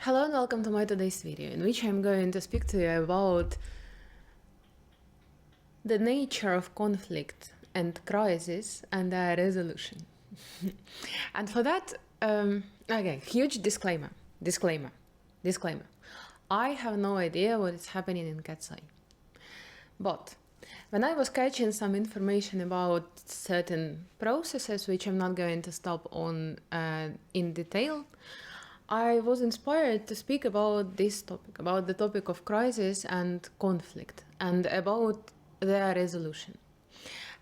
Hello and welcome to my today's video, in which I'm going to speak to you about the nature of conflict and crisis and their resolution. And for that, okay, huge disclaimer. I have no idea what is happening in Katseye. But when I was catching some information about certain processes, which I'm not going to stop on in detail, I was inspired to speak about this topic, about the topic of crisis and conflict, and about their resolution.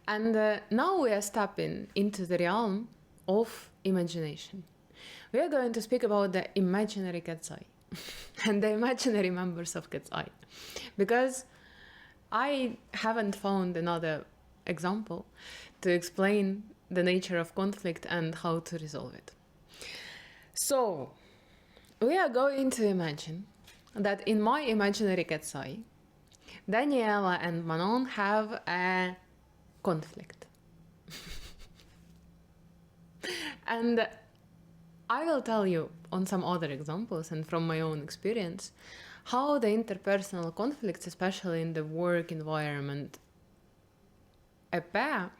And now we are stepping into the realm of imagination. We are going to speak about the imaginary Katseye and the imaginary members of Katseye, because I haven't found another example to explain the nature of conflict and how to resolve it. So, we are going to imagine that in my imaginary Katseye, Daniella and Manon have a conflict. And I will tell you on some other examples and from my own experience how the interpersonal conflicts, especially in the work environment, appear,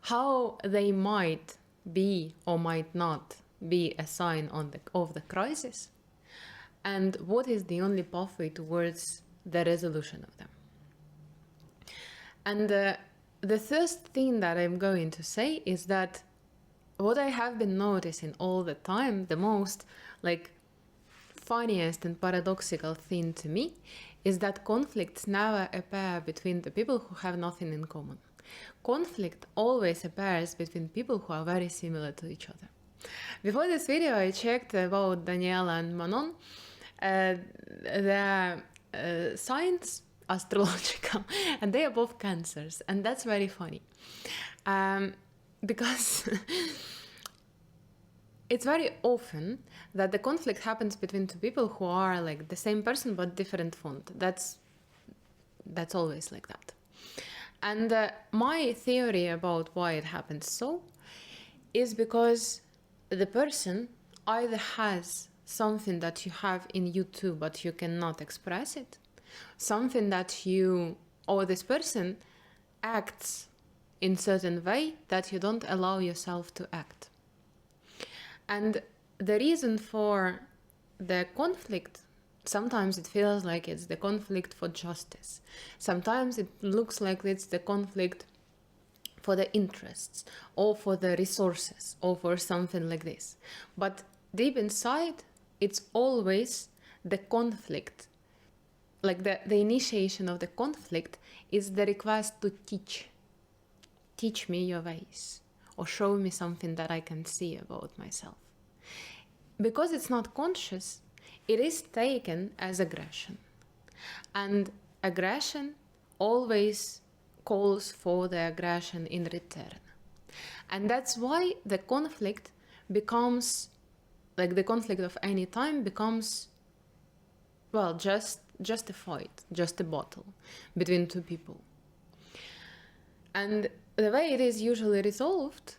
how they might be or might not be a sign of the crisis, and what is the only pathway towards the resolution of them. And the first thing that I'm going to say is that what I have been noticing all the time, the most funniest and paradoxical thing to me, is that conflicts never appear between the people who have nothing in common. Conflict always appears between people who are very similar to each other. Before this video, I checked about Daniella and Manon, their signs, astrological, and they are both Cancers, and that's very funny. Because it's very often that the conflict happens between two people who are like the same person but different font. That's always like that. And my theory about why it happens so is because the person either has something that you have in you too, but you cannot express it, something that you, or this person acts in certain way that you don't allow yourself to act. And the reason for the conflict, sometimes it feels like it's the conflict for justice. Sometimes it looks like it's the conflict for the interests or for the resources or for something like this. But deep inside, it's always the conflict. Like the initiation of the conflict is the request to teach. Teach me your ways, or show me something that I can see about myself. Because it's not conscious, it is taken as aggression. And aggression always calls for the aggression in return. And that's why the conflict becomes, like the conflict of any time becomes, well, just a fight, just a battle between two people. And the way it is usually resolved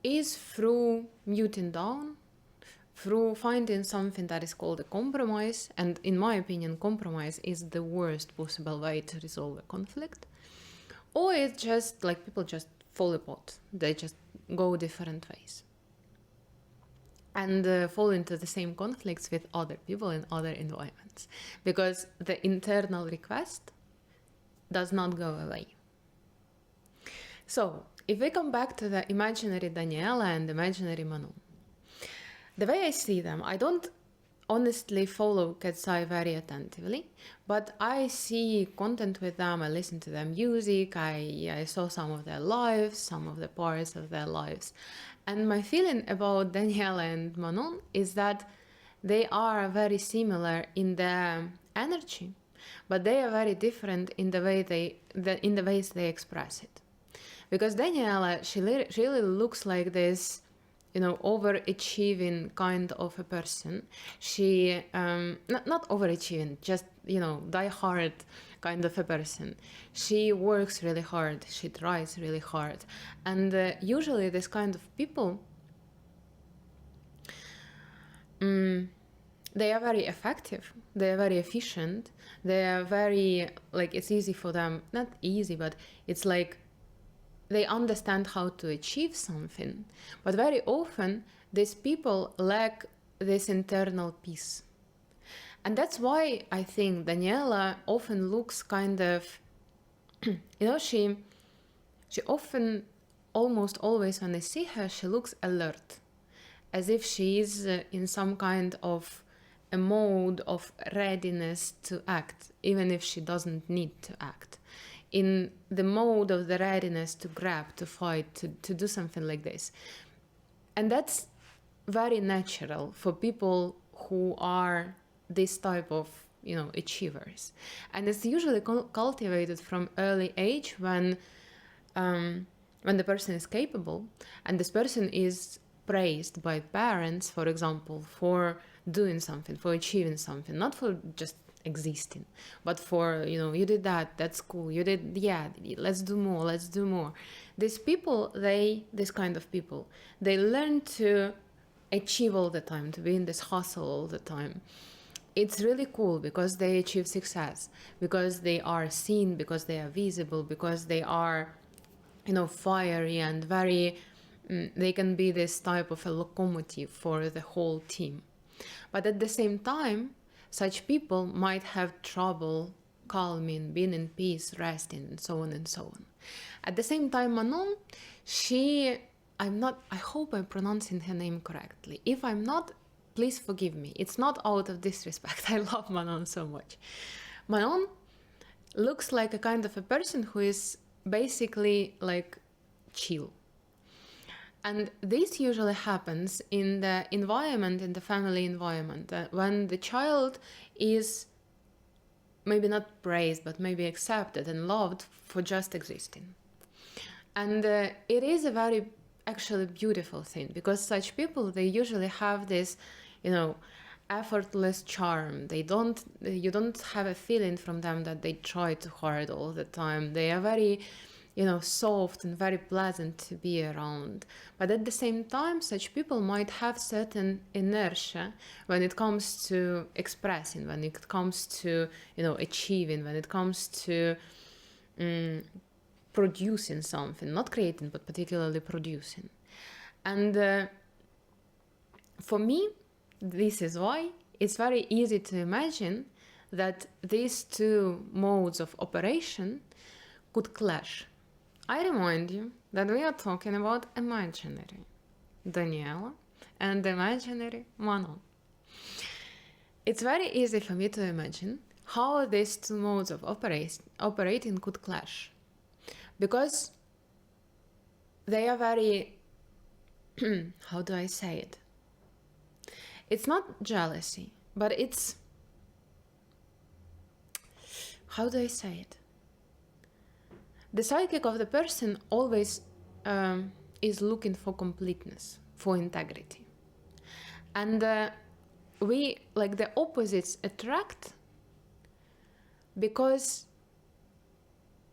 is through muting down, through finding something that is called a compromise. And in my opinion, compromise is the worst possible way to resolve a conflict. Or it's just like people just fall apart. They just go different ways. And fall into the same conflicts with other people in other environments. Because the internal request does not go away. So, if we come back to the imaginary Daniella and imaginary Manon, the way I see them, I don't honestly follow Katseye very attentively, but I see content with them, I listen to their music, I saw some of their lives, some of the parts of their lives. And my feeling about Daniella and Manon is that they are very similar in their energy, but they are very different in the ways they express it. Because Daniella, she really looks like this, overachieving kind of a person. She, not overachieving, just, die-hard kind of a person. She works really hard, she tries really hard. And usually this kind of people, they are very effective, they are very efficient, they are very, like, it's easy for them, not easy, but it's like they understand how to achieve something. But very often these people lack this internal peace. And that's why I think Daniella often looks kind of, she often, almost always when I see her, she looks alert, as if she is in some kind of a mode of readiness to act, even if she doesn't need to act. In the mode of the readiness to grab, to fight, to do something like this. And that's very natural for people who are this type of, achievers. And it's usually cultivated from early age when the person is capable and this person is praised by parents, for example, for doing something, for achieving something, not for just existing, but for, you did that, that's cool, you did, yeah, let's do more. These people, this kind of people, they learn to achieve all the time, to be in this hustle all the time. It's really cool because they achieve success, because they are seen, because they are visible, because they are, fiery and very, they can be this type of a locomotive for the whole team. But at the same time, such people might have trouble calming, being in peace, resting, and so on and so on. At the same time, Manon, I hope I'm pronouncing her name correctly. If I'm not, please forgive me. It's not out of disrespect. I love Manon so much. Manon looks like a kind of a person who is basically like chill. And this usually happens in the environment, in the family environment, when the child is maybe not praised, but maybe accepted and loved for just existing. And it is a very actually beautiful thing, because such people, they usually have this, effortless charm. You don't have a feeling from them that they try too hard all the time. They are very, soft and very pleasant to be around. But at the same time, such people might have certain inertia when it comes to expressing, when it comes to, achieving, when it comes to producing something, not creating, but particularly producing. And for me, this is why it's very easy to imagine that these two modes of operation could clash. I remind you that we are talking about imaginary Daniella and imaginary Manon. It's very easy for me to imagine how these two modes of operating could clash, because they are very, how do I say it? It's not jealousy, but it's, how do I say it? The psychic of the person always is looking for completeness, for integrity. And we, like the opposites, attract because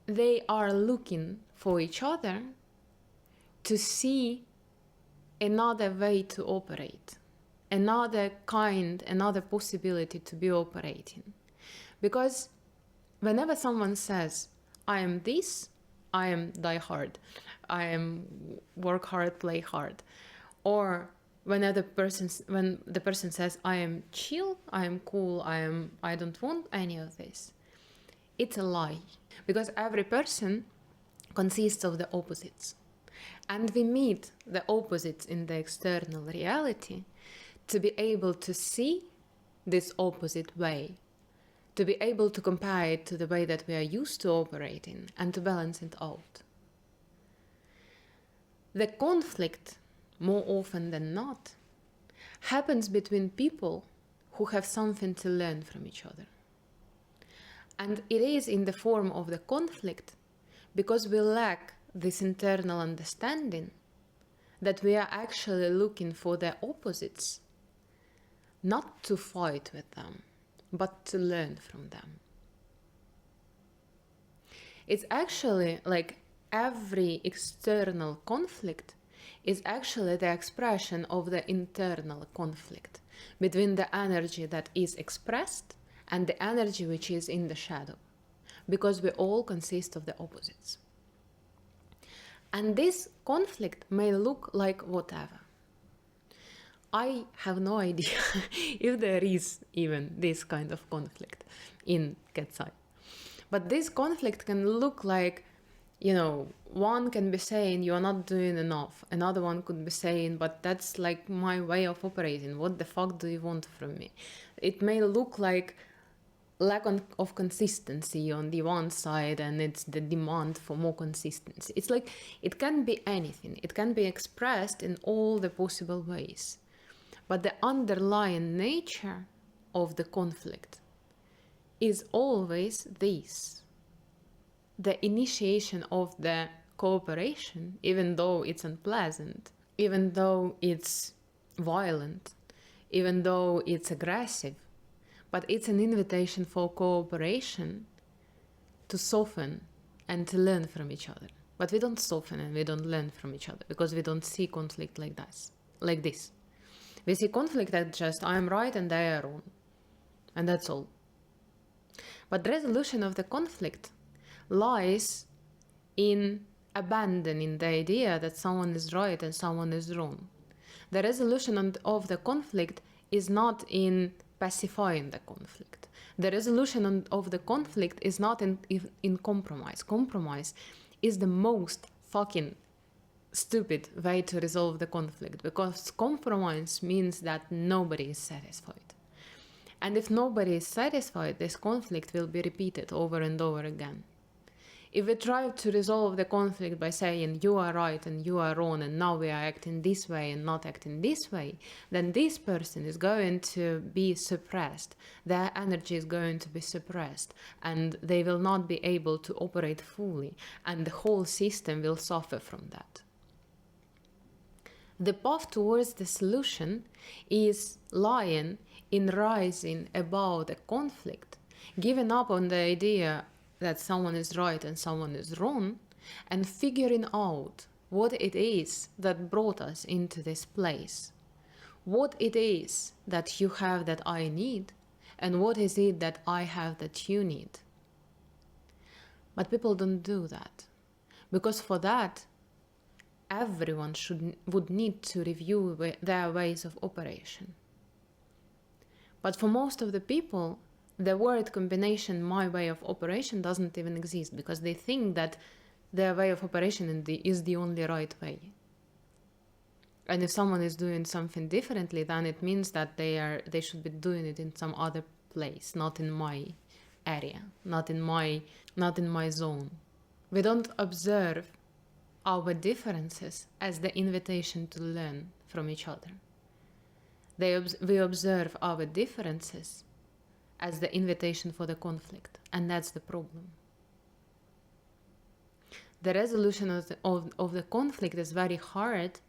they are looking for each other to see another way to operate, another possibility to be operating. Because whenever someone says, I am this, I am die hard, I am work hard, play hard, or when the person says, I am chill, I am cool, I don't want any of this, it's a lie. Because every person consists of the opposites. And we meet the opposites in the external reality to be able to see this opposite way, to be able to compare it to the way that we are used to operating and to balance it out. The conflict, more often than not, happens between people who have something to learn from each other. And it is in the form of the conflict because we lack this internal understanding that we are actually looking for the opposites, not to fight with them, but to learn from them. It's actually like every external conflict is actually the expression of the internal conflict. between the energy that is expressed and the energy which is in the shadow, because we all consist of the opposites. And this conflict may look like whatever. I have no idea if there is even this kind of conflict in Katseye. But this conflict can look like, one can be saying you're not doing enough. Another one could be saying, but that's like my way of operating. What the fuck do you want from me? It may look like lack of consistency on the one side, and it's the demand for more consistency. It's like, it can be anything. It can be expressed in all the possible ways. But the underlying nature of the conflict is always this. The initiation of the cooperation, even though it's unpleasant, even though it's violent, even though it's aggressive, but it's an invitation for cooperation to soften and to learn from each other. But we don't soften and we don't learn from each other because we don't see conflict like this. We see conflict as just, I am right and they are wrong. And that's all. But the resolution of the conflict lies in abandoning the idea that someone is right and someone is wrong. The resolution of the conflict is not in pacifying the conflict. The resolution of the conflict is not in compromise. Compromise is the most fucking stupid way to resolve the conflict, because compromise means that nobody is satisfied. And if nobody is satisfied, this conflict will be repeated over and over again. If we try to resolve the conflict by saying you are right and you are wrong and now we are acting this way and not acting this way, then this person is going to be suppressed. Their energy is going to be suppressed and they will not be able to operate fully, and the whole system will suffer from that. The path towards the solution is lying in rising above the conflict, giving up on the idea that someone is right and someone is wrong, and figuring out what it is that brought us into this place. What it is that you have that I need, and what is it that I have that you need. But people don't do that, because for that, everyone would need to review their ways of operation. But for most of the people, the word combination, my way of operation, doesn't even exist, because they think that their way of operation is the only right way. And if someone is doing something differently, then it means that they should be doing it in some other place, not in my area, not in my zone. We don't observe our differences as the invitation to learn from each other. We observe our differences as the invitation for the conflict, and that's the problem. The resolution of the conflict is very hard,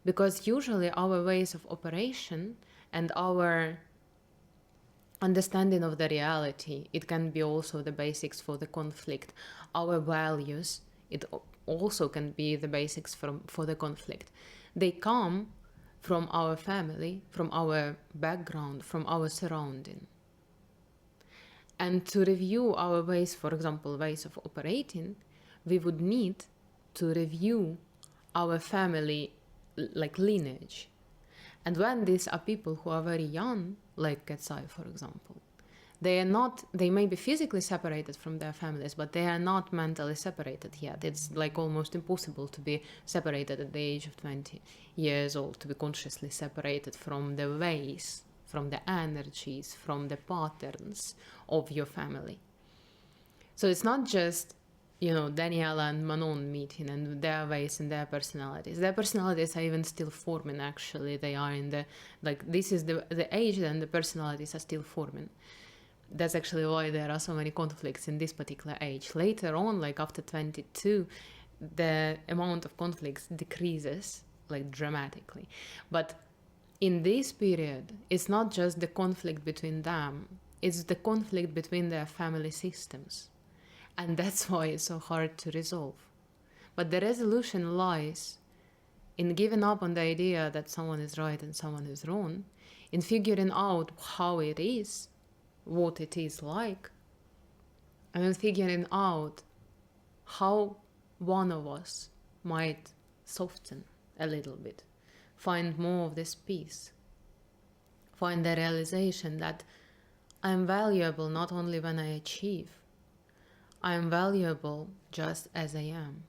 because usually our ways of operation and our understanding of the reality, it can be also the basics for the conflict. Our values, it also can be the basics for the conflict. They come from our family, from our background, from our surrounding. And to review our ways, for example, ways of operating, we would need to review our family lineage. And when these are people who are very young, like Katseye, for example, they may be physically separated from their families, but they are not mentally separated yet. It's almost impossible to be separated at the age of 20 years old, to be consciously separated from the ways, from the energies, from the patterns of your family. So it's not just, Daniella and Manon meeting and their ways and their personalities. Their personalities are even still forming, actually. They are in this is the age and the personalities are still forming. That's actually why there are so many conflicts in this particular age. Later on, after 22, the amount of conflicts decreases, dramatically. But in this period, it's not just the conflict between them, it's the conflict between their family systems. And that's why it's so hard to resolve. But the resolution lies in giving up on the idea that someone is right and someone is wrong, in figuring out how it is, what it is like, and in figuring out how one of us might soften a little bit, find more of this peace, find the realization that I'm valuable not only when I achieve, I'm valuable just as I am.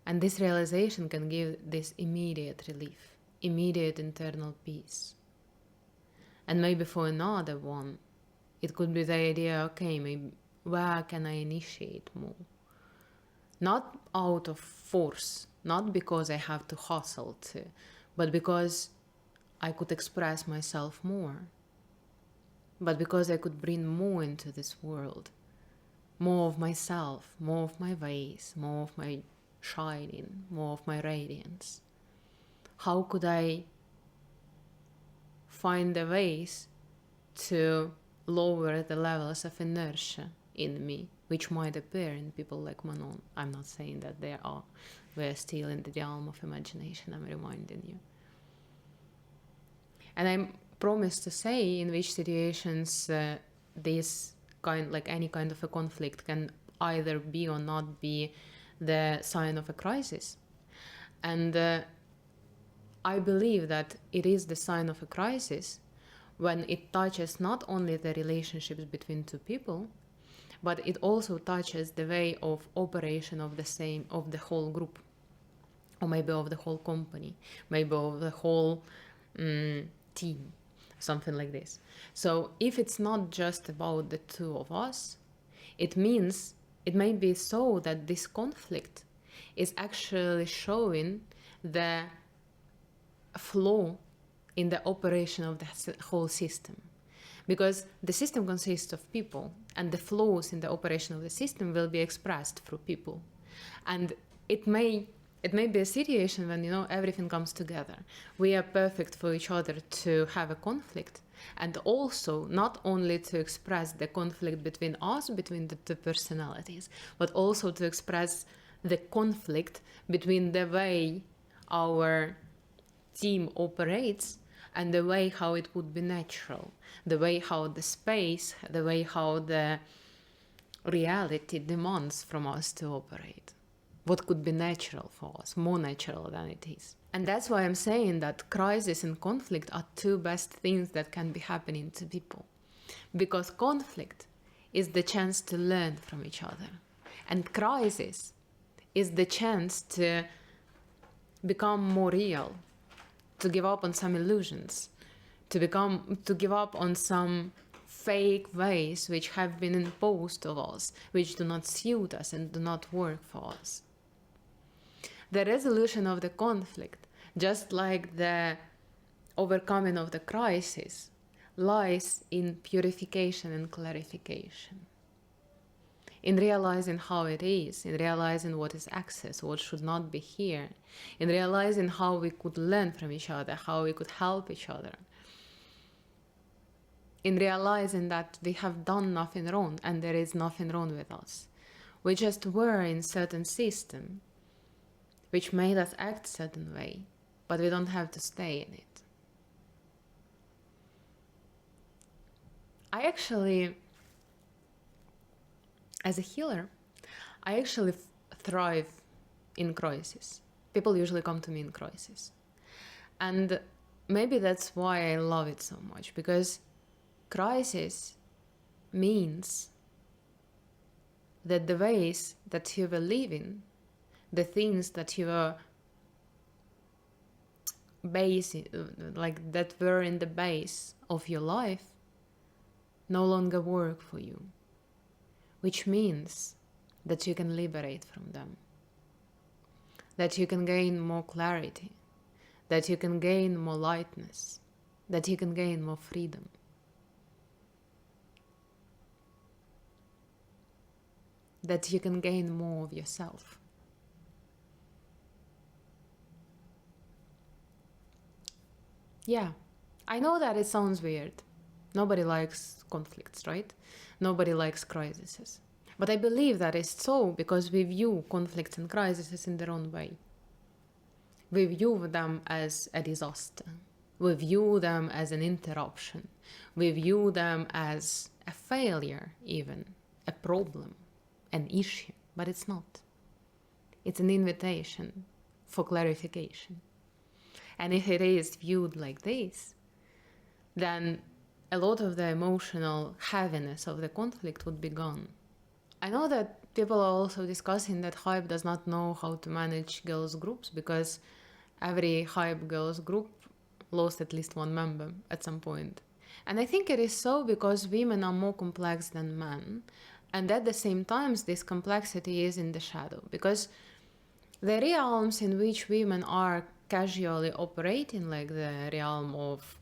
And this realization can give this immediate relief, immediate internal peace. And maybe for another one, it could be the idea, okay, maybe where can I initiate more? Not out of force, not because I have to hustle to, but because I could express myself more. But because I could bring more into this world, more of myself, more of my ways, more of my shining, more of my radiance. How could I find the ways to lower the levels of inertia in me, which might appear in people like Manon? I'm not saying that they are. We're still in the realm of imagination, I'm reminding you. And I promise to say in which situations this kind, like any kind of a conflict, can either be or not be the sign of a crisis. And I believe that it is the sign of a crisis when it touches not only the relationships between two people, but it also touches the way of operation of the whole group, or maybe of the whole company, maybe of the whole team, something like this. So if it's not just about the two of us, it means it may be so that this conflict is actually showing the flaw in the operation of the whole system. Because the system consists of people, and the flaws in the operation of the system will be expressed through people. And it may be a situation when, everything comes together. We are perfect for each other to have a conflict, and also not only to express the conflict between us, between the two personalities, but also to express the conflict between the way our team operates and the way how it would be natural, the way how the space, the way how the reality demands from us to operate. What could be natural for us, more natural than it is. And that's why I'm saying that crisis and conflict are two best things that can be happening to people. Because conflict is the chance to learn from each other. And crisis is the chance to become more real, to give up on some illusions, to give up on some fake ways which have been imposed on us, which do not suit us and do not work for us. The resolution of the conflict, just like the overcoming of the crisis, lies in purification and clarification. In realizing how it is, in realizing what is access, what should not be here, in realizing how we could learn from each other, how we could help each other, in realizing that we have done nothing wrong and there is nothing wrong with us. We just were in certain system which made us act certain way, but we don't have to stay in it. As a healer, I actually thrive in crisis. People usually come to me in crisis. And maybe that's why I love it so much, because crisis means that the ways that you were living, the things that you were that were in the base of your life, no longer work for you. Which means that you can liberate from them, that you can gain more clarity, that you can gain more lightness, that you can gain more freedom. That you can gain more of yourself. Yeah, I know that it sounds weird. Nobody likes conflicts, right? Nobody likes crises. But I believe that is so because we view conflicts and crises in their own way. We view them as a disaster. We view them as an interruption. We view them as a failure, even a problem, an issue, but it's not. It's an invitation for clarification. And if it is viewed like this, then a lot of the emotional heaviness of the conflict would be gone. I know that people are also discussing that Hype does not know how to manage girls' groups because every Hype girls' group lost at least one member at some point. And I think it is so because women are more complex than men. And at the same time, this complexity is in the shadow because the realms in which women are casually operating, like the realm of,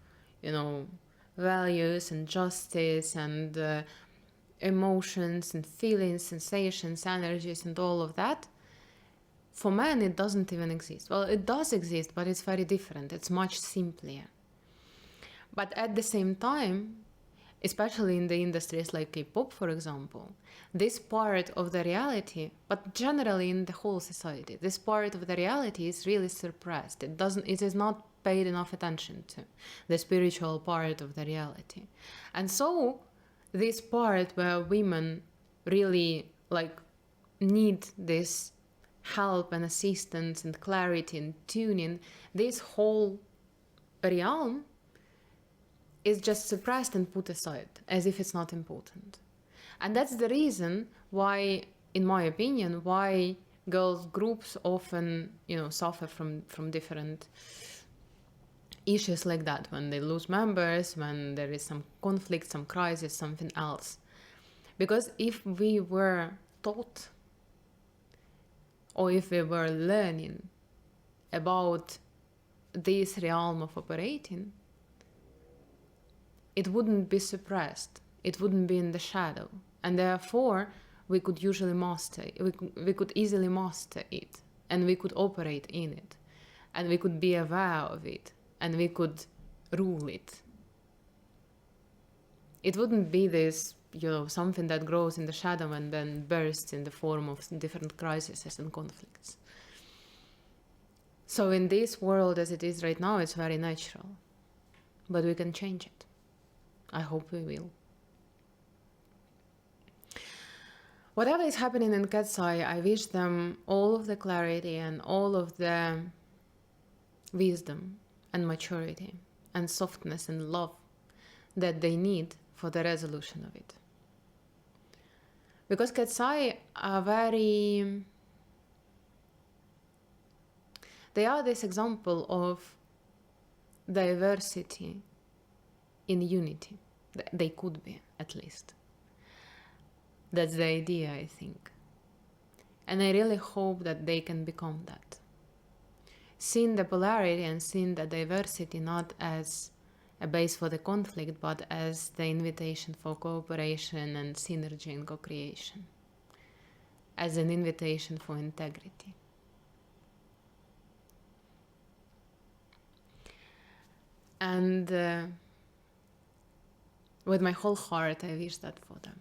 values and justice and emotions and feelings, sensations, energies, and all of that, for men it doesn't even exist. Well, it does exist, but it's very different. It's much simpler. But at the same time, especially in the industries like K-pop, for example, this part of the reality, but generally in the whole society, this part of the reality is really suppressed. It is not paid enough attention to, the spiritual part of the reality. And so this part where women really need this help and assistance and clarity and tuning, this whole realm is just suppressed and put aside as if it's not important. And that's the reason why, in my opinion, why girls groups often, suffer from different issues like that, when they lose members, when there is some conflict, some crisis, something else. Because if we were taught, or if we were learning about this realm of operating, it wouldn't be suppressed. It wouldn't be in the shadow. And therefore, we could usually master it. We could easily master it. And we could operate in it. And we could be aware of it. And we could rule it. It wouldn't be this, something that grows in the shadow and then bursts in the form of different crises and conflicts. So in this world as it is right now, it's very natural. But we can change it. I hope we will. Whatever is happening in Katseye, I wish them all of the clarity and all of the wisdom and maturity and softness and love that they need for the resolution of it. Because Katseye are they are this example of diversity in unity. They could be, at least. That's the idea, I think. And I really hope that they can become that. Seeing the polarity and seeing the diversity not as a base for the conflict, but as the invitation for cooperation and synergy and co-creation. As an invitation for integrity. And with my whole heart, I wish that for them.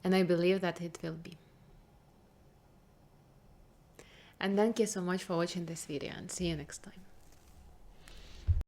And I believe that it will be. And thank you so much for watching this video, and see you next time.